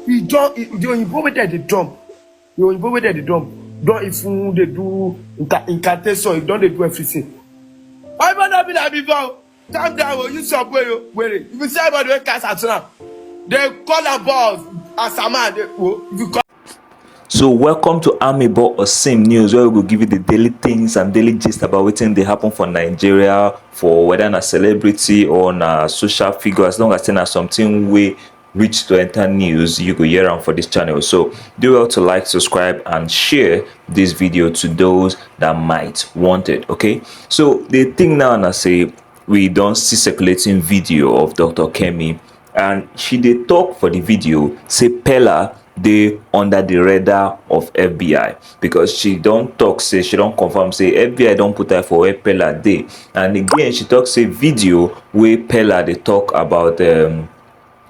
he don't the oyinbo wey dem dey drum, the oyinbo wey dem dey drum don even dey do incantation, he don dey do everything. Oyibo no be like before o. Calm down o, use your brain o, were. If you see anybody wey cast at now, dey call am boss as a man dey o. If you call. So welcome to Amebo Osim News, where we go give you the daily things and daily gist about wetin dey happen for Nigeria, for whether na celebrity or na social figure. As long as say na something wey reach to enter news, you go hear am for this channel. So do well to like, subscribe and share this video to those that might want it. Okay, so the thing now na say we don see circulating video of Dr. Kemi, and she dey talk for the video say Peller dey under the radar of FBI, because she don talk say she don confirm say FBI don put her for where Peller dey. And again she talk say video wey Peller dey talk about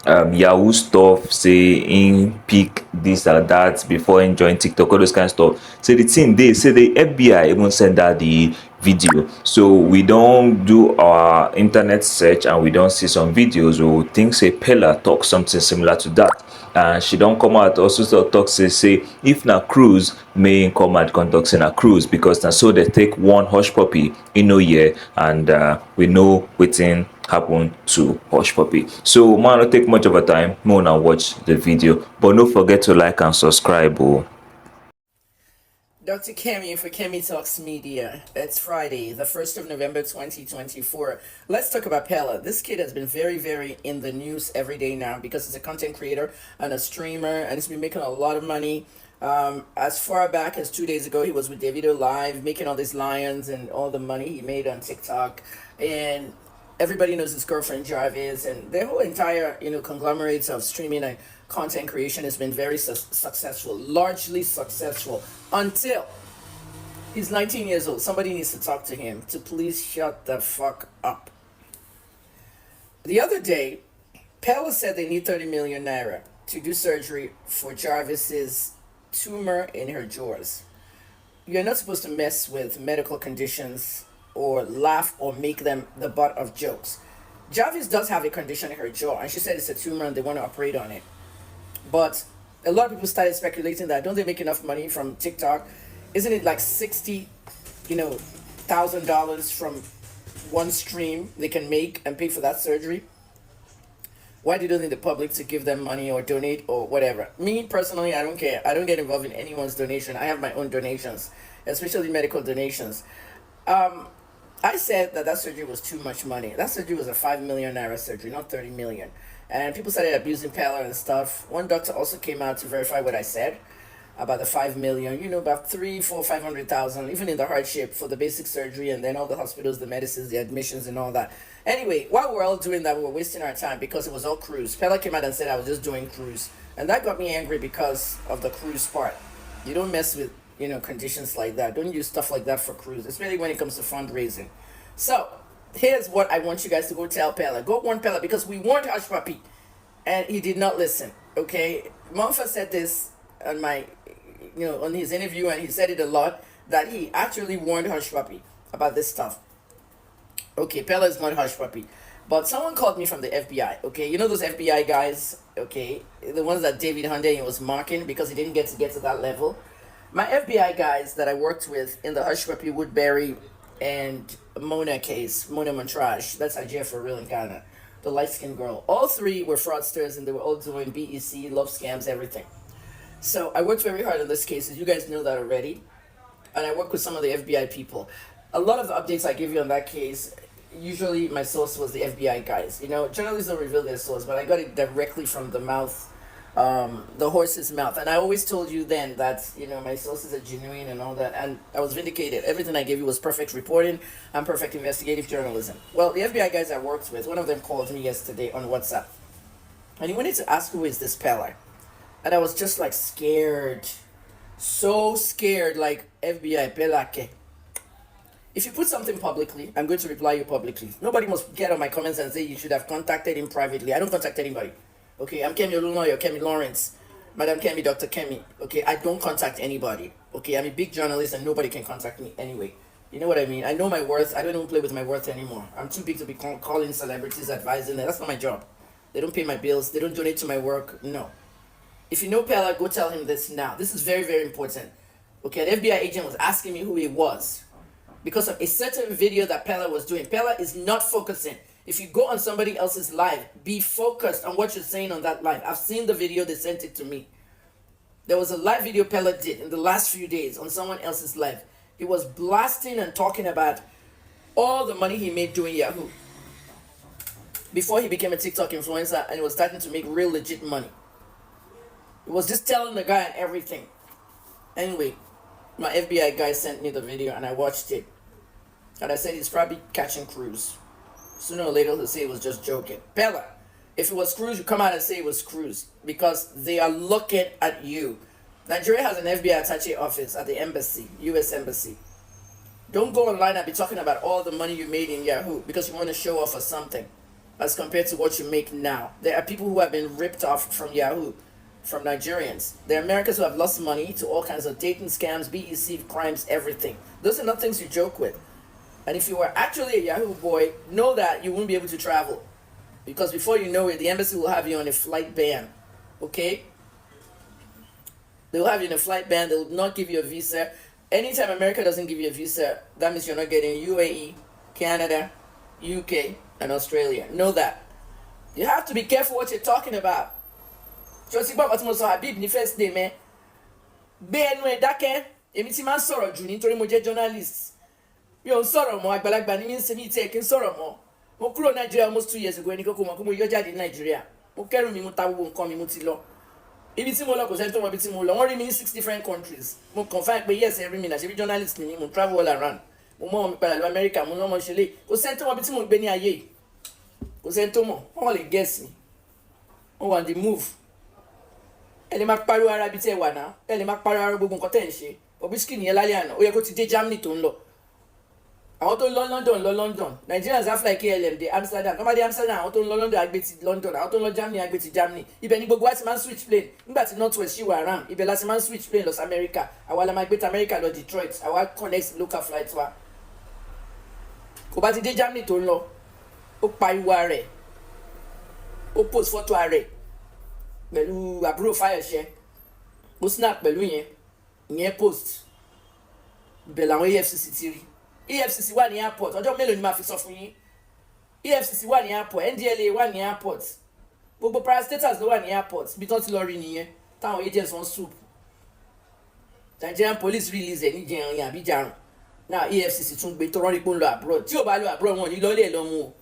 Yahoo stuff, say in pick this or that before him join TikTok, all those kind of stuff. Say the thing dey say the FBI even send out the video. So we don do our internet search and we don see some videos wey we think say Peller talk something similar to that. And she don come out also talk say if na cruise, may come out come talk say na cruise, because na so they take one hush puppy in no year, and we know wetin happen to hush puppy. So man, no take much of a time, more now watch the video, but no forget to like and subscribe. Dr. Kemi for Kemi Talks Media. It's Friday, the 1st of November 2024. Let's talk about Peller. This kid has been very, very in the news every day now because he's a content creator and a streamer, and he's been making a lot of money. As far back as 2 days ago, he was with Davido Live, making all these lions and all the money he made on TikTok. And everybody knows his girlfriend Jarvis, and their whole entire conglomerates of streaming and content creation has been very successful, largely successful, until he's 19 years old. Somebody needs to talk to him to please shut the fuck up. The other day, Peller said they need 30 million naira to do surgery for Jarvis's tumor in her jaws. You're not supposed to mess with medical conditions or laugh or make them the butt of jokes. Jarvis does have a condition in her jaw, and she said it's a tumor and they want to operate on it. But a lot of people started speculating that don't they make enough money from TikTok? Isn't it like $60,000 from one stream they can make and pay for that surgery? Why do they need the public to give them money or donate or whatever? Me personally, I don't care. I don't get involved in anyone's donation. I have my own donations, especially medical donations. I said that surgery was too much money. That surgery was a 5 million naira surgery, not 30 million. And people started abusing Peller and stuff. One doctor also came out to verify what I said about the 5 million, about 3, 4, 500,000, even in the hardship for the basic surgery, and then all the hospitals, the medicines, the admissions and all that. Anyway, while we're all doing that, we were wasting our time because it was all cruise. Peller came out and said I was just doing cruise. And that got me angry because of the cruise part. You don't mess with, conditions like that. Don't use stuff like that for cruise, especially when it comes to fundraising. So here's what I want you guys to go tell Peller. Go warn Peller, because we warned Hush Puppy and he did not listen. Okay, Monfa said this on my, on his interview, and he said it a lot, that he actually warned Hush Puppy about this stuff. Okay, Peller is not Hush Puppy, but someone called me from the FBI. Okay, you know those FBI guys, okay, the ones that David Hunday was mocking because he didn't get to that level. My FBI guys that I worked with in the Hush Puppy, Woodbury, and Mona case, Mona Montrage, that's Ajay for real in Ghana, the light-skinned girl. All three were fraudsters, and they were all doing BEC, love scams, everything. So I worked very hard on this case, as you guys know that already. And I worked with some of the FBI people. A lot of the updates I give you on that case, usually my source was the FBI guys. Journalists don't reveal their source, but I got it directly from the mouth, the horse's mouth. And I always told you then that, my sources are genuine and all that. And I was vindicated. Everything I gave you was perfect reporting and perfect investigative journalism. Well, the FBI guys I worked with, one of them called me yesterday on WhatsApp. And he wanted to ask, who is this Peller? And I was just like scared. So scared, like FBI, Peller. If you put something publicly, I'm going to reply you publicly. Nobody must get on my comments and say you should have contacted him privately. I don't contact anybody. Okay, I'm Kemi Olunoyo, Kemi Lawrence, Madam Kemi, Dr. Kemi. Okay, I don't contact anybody. Okay, I'm a big journalist and nobody can contact me anyway. You know what I mean? I know my worth. I don't even play with my worth anymore. I'm too big to be calling celebrities, advising them. That's not my job. They don't pay my bills. They don't donate to my work. No. If you know Peller, go tell him this now. This is very, very important. Okay, an FBI agent was asking me who he was because of a certain video that Peller was doing. Peller is not focusing. If you go on somebody else's live, be focused on what you're saying on that live. I've seen the video, they sent it to me. There was a live video Peller did in the last few days on someone else's live. He was blasting and talking about all the money he made doing Yahoo before he became a TikTok influencer and he was starting to make real legit money. He was just telling the guy and everything. Anyway, my FBI guy sent me the video and I watched it. And I said he's probably catching cruise. Sooner or later he'll say it was just joking. Peller, if it was cruise, you come out and say it was cruise because they are looking at you. Nigeria has an FBI attaché office at the embassy, US embassy. Don't go online and be talking about all the money you made in Yahoo because you want to show off or something as compared to what you make now. There are people who have been ripped off from Yahoo, from Nigerians. There are Americans who have lost money to all kinds of dating scams, BEC crimes, everything. Those are not things you joke with. And if you were actually a Yahoo boy, know that you won't be able to travel. Because before you know it, the embassy will have you on a flight ban. Okay? They will have you in a flight ban. They will not give you a visa. Anytime America doesn't give you a visa, that means you're not getting UAE, Canada, UK, and Australia. Know that. You have to be careful what you're talking about. Josie Bob Atmoso Habib ni first day, man. BNW Dake, Emiti Man Soro Juni, Tori Moje journalists. You on Soro Mo, Agbalagba, ni means me taking Soro Mo. Mo kúrò Nigeria almost 2 years ago, and go mo yo jáde ní Nigeria. Mo kẹ́rù mi mo ta gbogbo nǹkan mi mo ti lọ. Ibi tí mo lọ kò sẹ́ni tó mọ ibi tí mo lọ. Wọ́n rí mi ní 6 different countries. Mo confirm pé yes, every minute, every journalist ni mo travel all around. Mo mọ̀ mi padà lọ America, mo lọ mo ṣe lé. Kò sẹ́ni tó mọ ibi tí mo gbé ní ayé yìí. Kò sẹ́ni tó mọ̀. Wọ́n lè guess mi. Wọ́n on the move. Ẹ lè máa pariwo ara ibi tí ẹ wà náà. Ẹ lè máa pariwo ara gbogbo nǹkan tẹ́ ń ṣe. Bobrisky nìyẹn lálẹ́ àná. Ó yẹ kó ti dé Germany tó ń lọ. Àwọn tó ń lọ London. Nigerians have like KLM dé Amsterdam. Kọ́má dé Amsterdam, àwọn tó ń lọ London àgbé ti London. Àwọn tó ń lọ Germany àgbé ti Germany. Ibẹ̀ ni gbogbo wa ti máa ń switch plane. Nígbà tí Northwest ṣì wà around, ibẹ̀ la ti máa ń switch plane lọ sí America. Àwa la máa gbé ti America lọ Detroit. Àwa connect local flights wa. Kò bá ti dé Germany tó ń lọ, ó pariwo ara rẹ̀. Ó post photo ara rẹ̀ pẹ̀lú àbúrò Fáyọ̀ṣẹ́. Ó snap pẹ̀lú ìyẹn post. Ibẹ̀ làwọn EFCC ti rí. EFCC wà ní airport. Ọjọ́ mélòó ni màá fi sọ fún yín? EFCC wà ní airport, NDLA wà ní airport. Gbogbo parastatals ló wà ní airport. Bí tán ti lọ rí nìyẹn. Táwọn agents wọn soup. Nigerian police release ẹ̀ ní jẹun yẹn àbí jarun. Now EFCC tún gbé tọrọ rí pé ń lọ abroad. Tí ò bá lọ abroad wọn ní lọ́lẹ̀ lọ́mú o.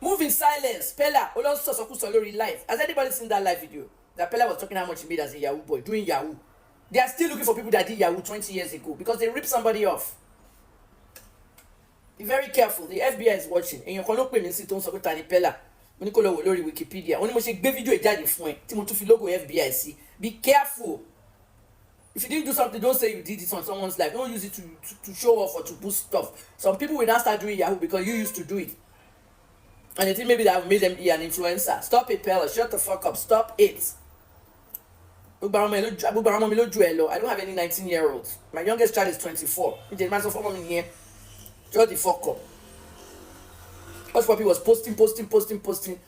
Move in silence. Peller, Olon Sosokuso lórí live. Has anybody seen that live video? That Peller was talking how much he made as a Yahoo boy, doing Yahoo. They are still looking for people that did Yahoo 20 years ago because they ripped somebody off. Be very careful. The FBI is watching. And you can look at me and don't talk to Peller. When you call over Wikipedia, only must take video jáde fún ẹ. Tí mo tún fi logo FBI sí. Be careful. If you didn't do something, don't say you did it on someone's life. Don't use it to show off or to boost stuff. Some people will now start doing Yahoo because you used to do it. And they think maybe that have made them be an influencer. Stop it, Peller. Shut the fuck up. Stop it. I don't have any 19-year-olds. My youngest child is 24. Shut the fuck up. What's Poppy was posting.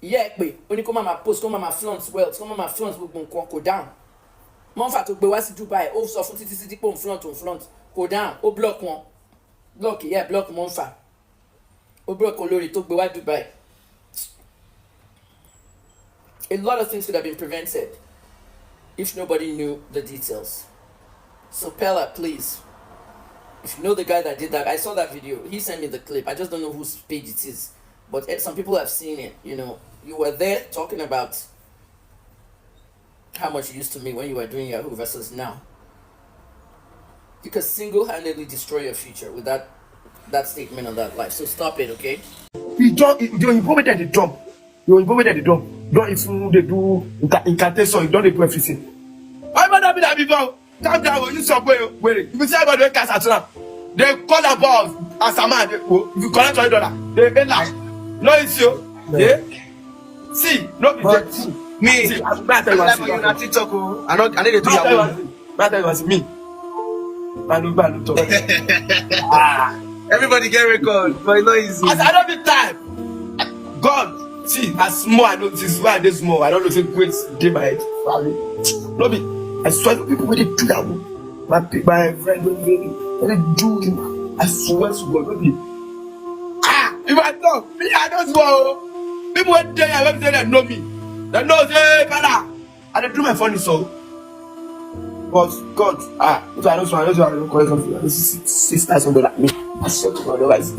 Yeah, when you come mama post, come mama flaunt wealth, come mama flaunt go down. Monfa to gbe wá sí Dubai, ó sọ fún títí pé on flaunt, go down, ó block one. Block Monfa. Ó block olórí tó gbé wá Dubai. A lot of things could have been prevented if nobody knew the details. So Peller, please, if you know the guy that did that, I saw that video. He sent me the clip. I just don't know whose page it is. But some people have seen it. You know, you were there talking about how much you used to make when you were doing Yahoo versus now. You can single-handedly destroy your future with that statement on that live. So stop it, okay? You involved at the dump. You involved at the dump. Don't if they do incantation, you don't do everything. I might not be that before. Calm down, you subway. Wait, you see about the cast at now. They call about as a man. If you collect $20, they pay like no issue. Yeah. See, no but me. See, I'm not telling you. I'm not TikTok. I need to do Yahoo. Not telling you me. Man, talk. Everybody get record, but it's not easy. As I don't be time. God, See, as small I know this is why I dey small. I don't know say great dey my head. No be. I swear to people when they do that. My friend when they do him. I swear to God, no be. If I talk, me I don't know. People when they are say they know me. They know say Peller. I dey do my funny song. But God, if I don't collect something, this is $6,000 me. I swear to God, otherwise.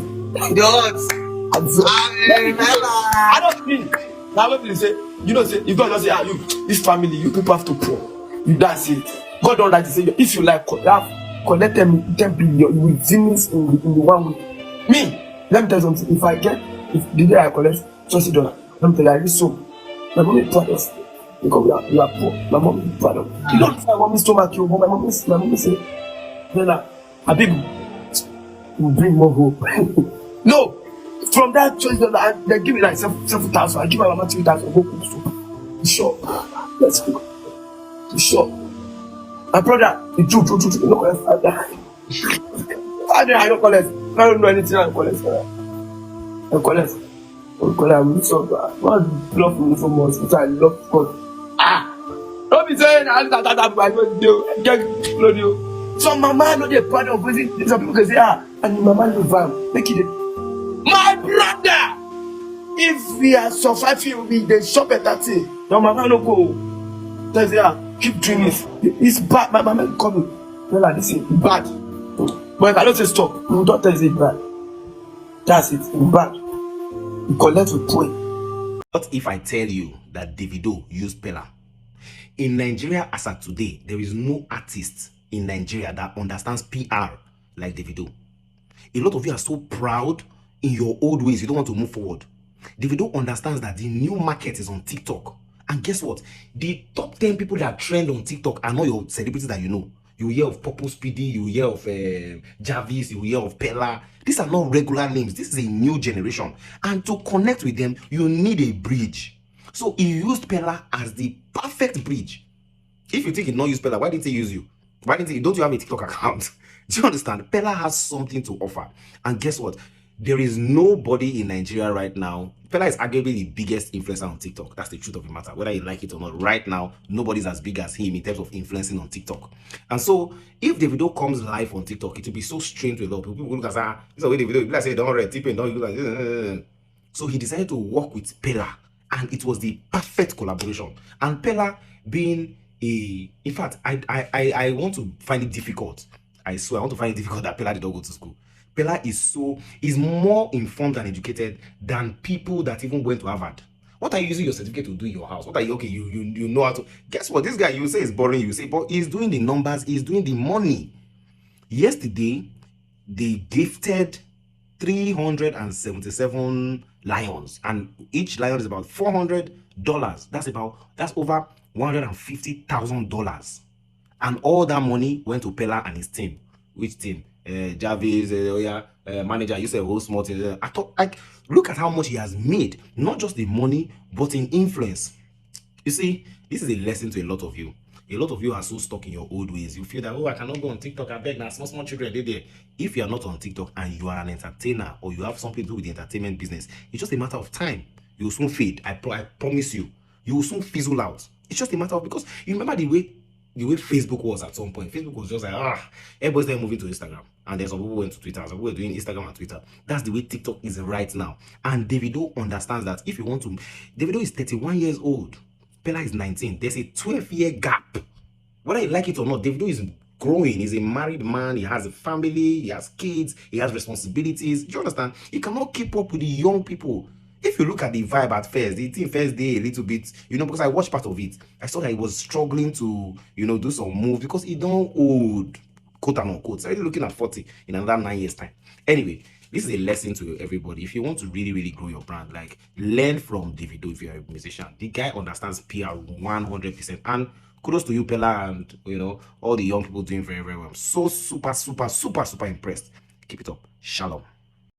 I don't think. Now when people say, you know, say if God just say, you, this family, you people have to pour. You that's it. God don't like to say, if you like, collect them 10 billion, you will finish in the 1 week. Me, let me tell you something. If the day I collect $20, let me tell you, I this so. My mom is proud of because we are poor. My mom is proud of. You don't my mom is stomach you, but my mom is say, Nana, a big will bring more hope. No. From that $20, they give me like 7,000. I give my mama 3,000. Go cook soup. Be sure. Let's go. Be sure. My brother, the true. You know what I don't collect. I don't know anything. I don't collect. I collect. I'm rich up. God love me so much. Which I love God. Don't be saying I don't do. Get you. Some mama know the part of visit. Some people can say and mama no van. Make it. My brother, if we are surviving, we dey shop at that thing. Your mama no go. Tell you, keep doing this. It's bad. My mama coming. Tell her this is bad. But if I don't say stop, you don't tell you it's bad. That's it. It's bad. You collect with pray. What if I tell you that Davido used Peller? In Nigeria as of today, there is no artist in Nigeria that understands PR like Davido. A lot of you are so proud in your old ways, you don't want to move forward. Davido understands that the new market is on TikTok. And guess what? The top 10 people that trend on TikTok are not your celebrities that you know. You hear of Purple Speedy, you hear of Jarvis, you hear of Peller. These are not regular names. This is a new generation. And to connect with them, you need a bridge. So he used Peller as the perfect bridge. If you think he not use Peller, why didn't he use you? Why didn't he? Don't you have a TikTok account? Do you understand? Peller has something to offer. And guess what? There is nobody in Nigeria right now. Peller is arguably the biggest influencer on TikTok. That's the truth of the matter. Whether you like it or not, right now, nobody's as big as him in terms of influencing on TikTok. And so, if Davido comes live on TikTok, it will be so strange to a lot of people. People look at this is the way Davido, people say, don't read, tipping, don't look like. So he decided to work with Peller, and it was the perfect collaboration. And Peller being in fact, I want to find it difficult. I swear, I want to find it difficult that Peller did not go to school. Peller is more informed and educated than people that even went to Harvard. What are you using your certificate to do in your house? What are you, okay, you know how to, guess what? This guy, you say is boring, you say, but he's doing the numbers, he's doing the money. Yesterday, they gifted 377 lions, and each lion is about $400. That's over $150,000. And all that money went to Peller and his team. Which team? Jarvis, manager, you say whole small thing. I thought, like, look at how much he has made, not just the money, but in influence. You see, this is a lesson to a lot of you. A lot of you are so stuck in your old ways. You feel that, oh, I cannot go on TikTok. I beg now, small children, they there. If you are not on TikTok and you are an entertainer or you have something to do with the entertainment business, it's just a matter of time. You will soon fade. I promise you. You will soon fizzle out. It's just a matter of, because you remember the way Facebook was at some point. Facebook was just like, everybody's then moving to Instagram. And then some people went to Twitter. Some people were doing Instagram and Twitter. That's the way TikTok is right now. And Davido understands that if you want to, Davido is 31 years old. Peller is 19. There's a 12-year gap. Whether you like it or not, Davido is growing. He's a married man. He has a family. He has kids. He has responsibilities. Do you understand? He cannot keep up with the young people. If you look at the vibe at first, the thing first day a little bit, because I watched part of it, I saw that he was struggling to, do some moves because he don't old, quote unquote. So he's looking at 40 in another 9 years time. Anyway, this is a lesson to everybody. If you want to really, really grow your brand, like, learn from Davido if you're a musician. The guy understands PR 100%. And kudos to you, Peller, and, all the young people doing very, very well. I'm so super, super, super, super impressed. Keep it up. Shalom.